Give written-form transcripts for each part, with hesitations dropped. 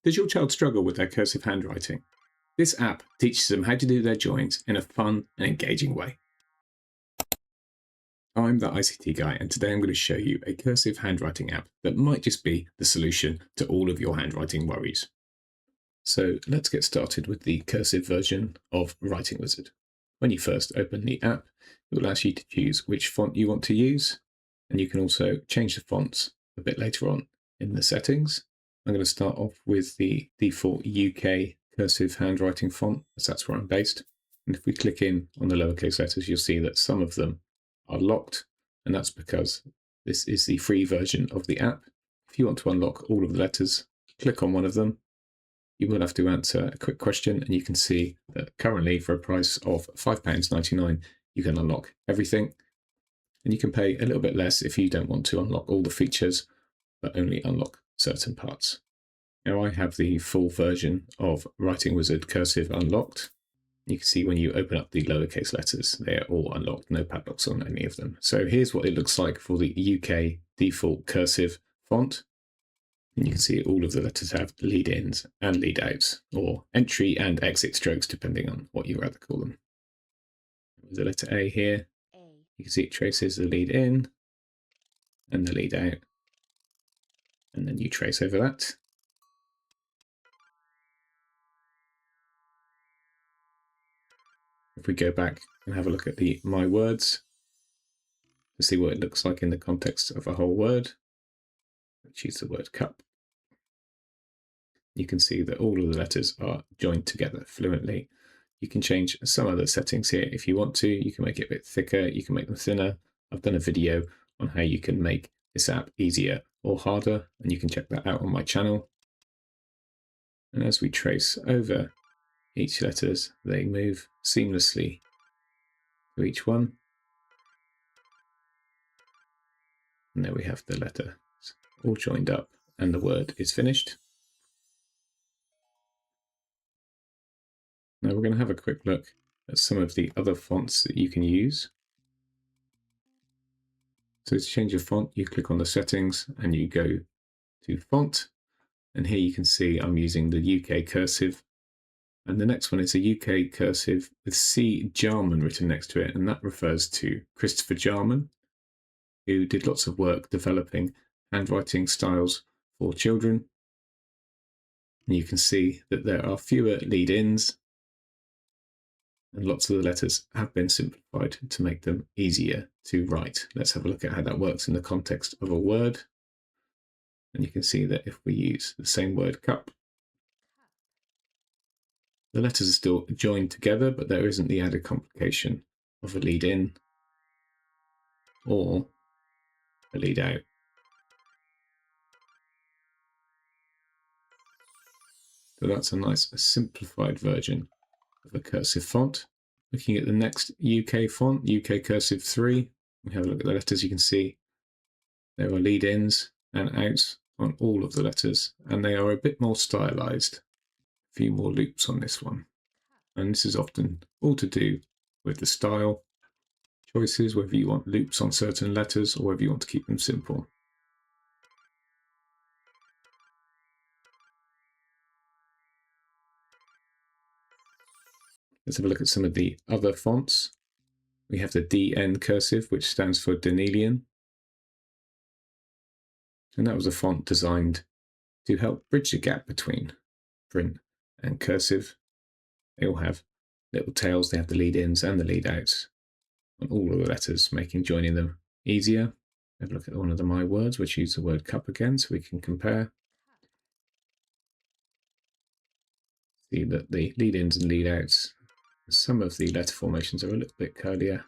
Does your child struggle with their cursive handwriting? This app teaches them how to do their joins in a fun and engaging way. I'm the ICT guy, and today I'm going to show you a cursive handwriting app that might just be the solution to all of your handwriting worries. So let's get started with the cursive version of Writing Wizard. When you first open the app, it will ask you to choose which font you want to use, and you can also change the fonts a bit later on in the settings. I'm going to start off with the default UK cursive handwriting font, as that's where I'm based. And if we click in on the lowercase letters, you'll see that some of them are locked, and that's because this is the free version of the app. If you want to unlock all of the letters, click on one of them. You will have to answer a quick question, and you can see that currently for a price of £5.99, you can unlock everything. And you can pay a little bit less if you don't want to unlock all the features, but only unlock certain parts. Now I have the full version of Writing Wizard Cursive unlocked. You can see when you open up the lowercase letters, they are all unlocked, no padlocks on any of them. So here's what it looks like for the UK default cursive font. And you can see all of the letters have lead ins and lead outs, or entry and exit strokes, depending on what you rather call them. With the letter A here, you can see it traces the lead in and the lead out, and then you trace over that. If we go back and have a look at the My Words to see what it looks like in the context of a whole word, choose the word cup. You can see that all of the letters are joined together fluently. You can change some of the settings here if you want to. You can make it a bit thicker, you can make them thinner. I've done a video on how you can make this app easier or harder, and you can check that out on my channel. And as we trace over each letters, they move seamlessly to each one. And there we have the letter all joined up and the word is finished. Now we're going to have a quick look at some of the other fonts that you can use. So to change your font, you click on the settings and you go to font. And here you can see I'm using the UK Cursive. And the next one is a UK Cursive with C Jarman written next to it. And that refers to Christopher Jarman, who did lots of work developing handwriting styles for children. And you can see that there are fewer lead-ins, and lots of the letters have been simplified to make them easier to write. Let's have a look at how that works in the context of a word. And you can see that if we use the same word cup, the letters are still joined together, but there isn't the added complication of a lead in or a lead out. So that's a nice simplified version of a cursive font. Looking at the next UK font, UK Cursive 3, we have a look at the letters. You can see there are lead ins and outs on all of the letters, and they are a bit more stylized. A few more loops on this one. And this is often all to do with the style choices, whether you want loops on certain letters or whether you want to keep them simple. Let's have a look at some of the other fonts. We have the DN Cursive, which stands for Danelian. And that was a font designed to help bridge the gap between print and cursive. They all have little tails, they have the lead ins and the lead outs on all of the letters, making joining them easier. Have a look at one of the My Words, which use the word cup again, so we can compare. See that the lead ins and lead outs, some of the letter formations are a little bit curlier,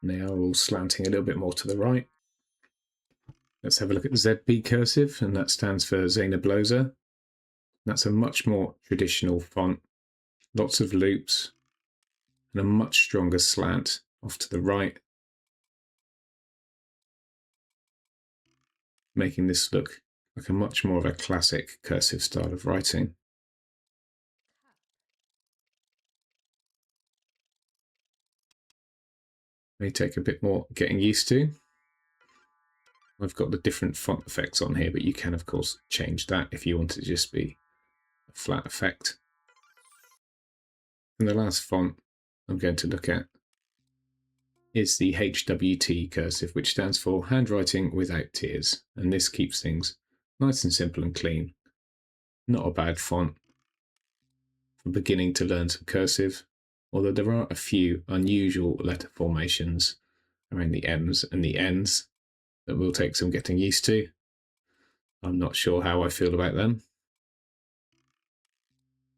and they are all slanting a little bit more to the right. Let's have a look at ZB Cursive, and that stands for Zainabloza. That's a much more traditional font, lots of loops, and a much stronger slant off to the right, making this look like a much more of a classic cursive style of writing. May take a bit more getting used to. I've got the different font effects on here, but you can, of course, change that if you want it to just be a flat effect. And the last font I'm going to look at is the HWT Cursive, which stands for Handwriting Without Tears. And this keeps things nice and simple and clean. Not a bad font for beginning to learn some cursive, although there are a few unusual letter formations around the M's and the N's that will take some getting used to. I'm not sure how I feel about them,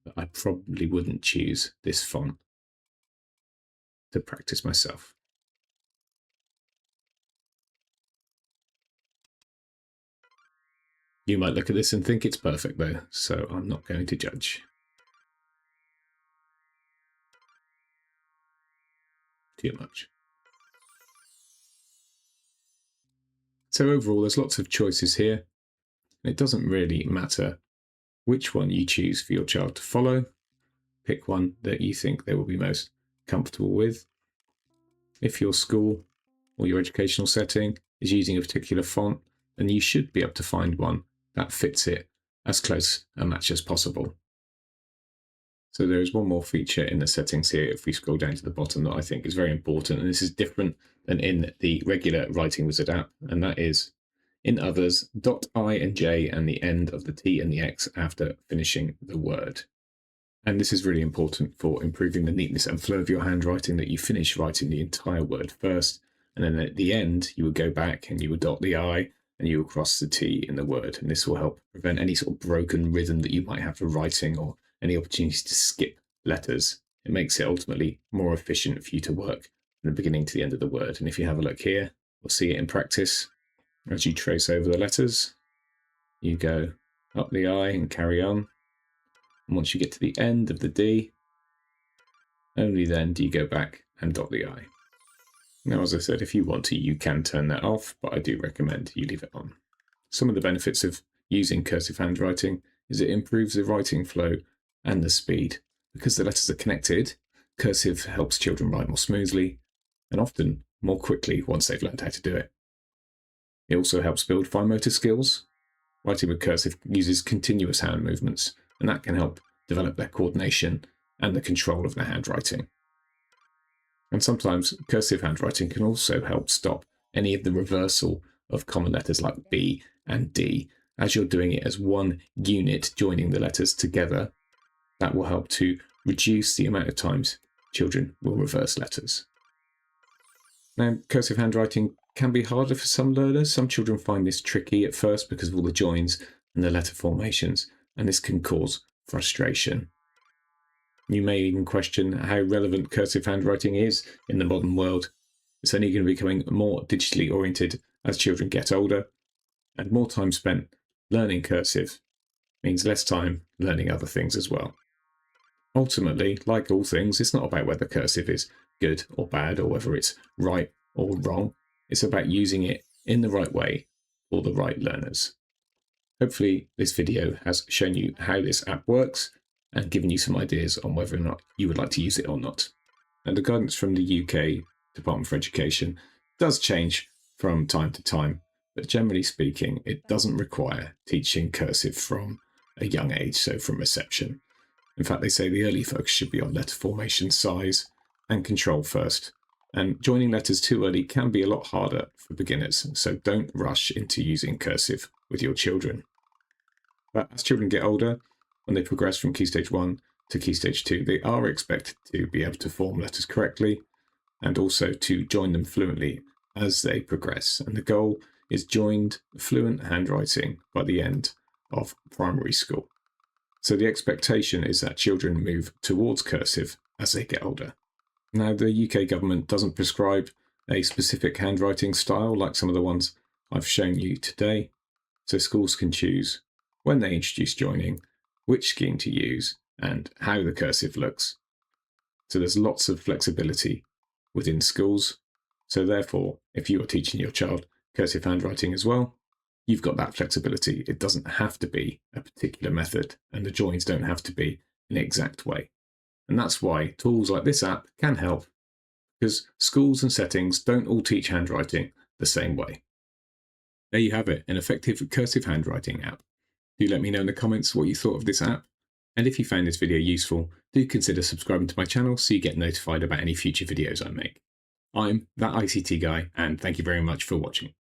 but I probably wouldn't choose this font to practice myself. You might look at this and think it's perfect though, so I'm not going to judge too much. So overall, there's lots of choices here. And it doesn't really matter which one you choose for your child to follow. Pick one that you think they will be most comfortable with. If your school or your educational setting is using a particular font, then you should be able to find one that fits it as close a match as possible. So there is one more feature in the settings here, if we scroll down to the bottom, that I think is very important, and this is different than in the regular Writing Wizard app, and that is in others, dot I and J and the end of the T and the X after finishing the word. And this is really important for improving the neatness and flow of your handwriting, that you finish writing the entire word first, and then at the end you would go back and you would dot the I and you will cross the T in the word, and this will help prevent any sort of broken rhythm that you might have for writing or any opportunities to skip letters. It makes it ultimately more efficient for you to work from the beginning to the end of the word. And if you have a look here, we'll see it in practice. As you trace over the letters, you go up the I and carry on. And once you get to the end of the D, only then do you go back and dot the I. Now, as I said, if you want to, you can turn that off, but I do recommend you leave it on. Some of the benefits of using cursive handwriting is it improves the writing flow and the speed. Because the letters are connected, cursive helps children write more smoothly and often more quickly once they've learned how to do it. It also helps build fine motor skills. Writing with cursive uses continuous hand movements, and that can help develop their coordination and the control of their handwriting. And sometimes cursive handwriting can also help stop any of the reversal of common letters like B and D. As you're doing it as one unit, joining the letters together, that will help to reduce the amount of times children will reverse letters. Now, cursive handwriting can be harder for some learners. Some children find this tricky at first because of all the joins and the letter formations, and this can cause frustration. You may even question how relevant cursive handwriting is in the modern world. It's only going to be becoming more digitally oriented as children get older, and more time spent learning cursive means less time learning other things as well. Ultimately, like all things, it's not about whether cursive is good or bad, or whether it's right or wrong. It's about using it in the right way for the right learners. Hopefully, this video has shown you how this app works and given you some ideas on whether or not you would like to use it or not. And the guidance from the UK Department for Education does change from time to time, but generally speaking, it doesn't require teaching cursive from a young age, so from reception. In fact, they say the early focus should be on letter formation, size, and control first. And joining letters too early can be a lot harder for beginners, so don't rush into using cursive with your children. But as children get older, when they progress from Key Stage 1 to Key Stage 2, they are expected to be able to form letters correctly and also to join them fluently as they progress. And the goal is joined fluent handwriting by the end of primary school. So the expectation is that children move towards cursive as they get older. Now, the UK government doesn't prescribe a specific handwriting style like some of the ones I've shown you today, so schools can choose when they introduce joining, which scheme to use, and how the cursive looks. So there's lots of flexibility within schools. So therefore, if you are teaching your child cursive handwriting as well, you've got that flexibility. It doesn't have to be a particular method, and the joins don't have to be an exact way. And that's why tools like this app can help, because schools and settings don't all teach handwriting the same way. There you have it, an effective cursive handwriting app. Do let me know in the comments what you thought of this app. And if you found this video useful, do consider subscribing to my channel so you get notified about any future videos I make. I'm that ICT guy, and thank you very much for watching.